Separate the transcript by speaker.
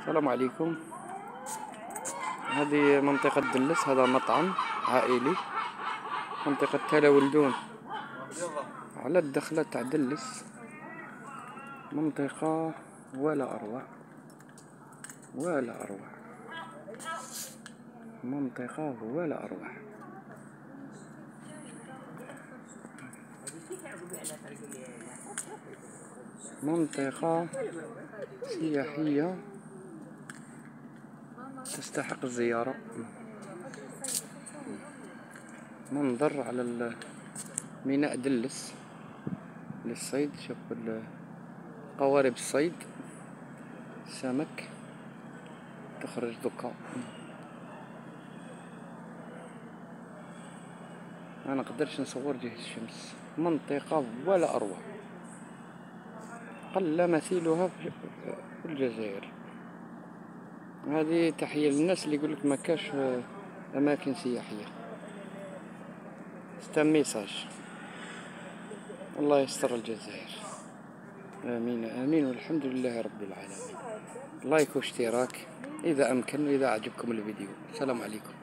Speaker 1: السلام عليكم. هذه منطقة دلس، هذا مطعم عائلي منطقة تالا ولدون على الدخلة تاع دلس. منطقة ولا أروع ولا أروع، منطقة ولا أروع. منطقة سياحية تستحق الزيارة. منظر على ميناء دلس للصيد. شوفوا قوارب الصيد، السمك تخرج دوكا. ما نقدرش نصور جهة الشمس. منطقة ولا أروع، قل مثيلها في الجزائر. هذه تحية للناس اللي يقولك ما كاش أماكن سياحية. ستا ميساج. الله يستر الجزائر. آمين آمين، والحمد لله رب العالمين. لايك واشتراك إذا أمكن، وإذا أعجبكم الفيديو. السلام عليكم.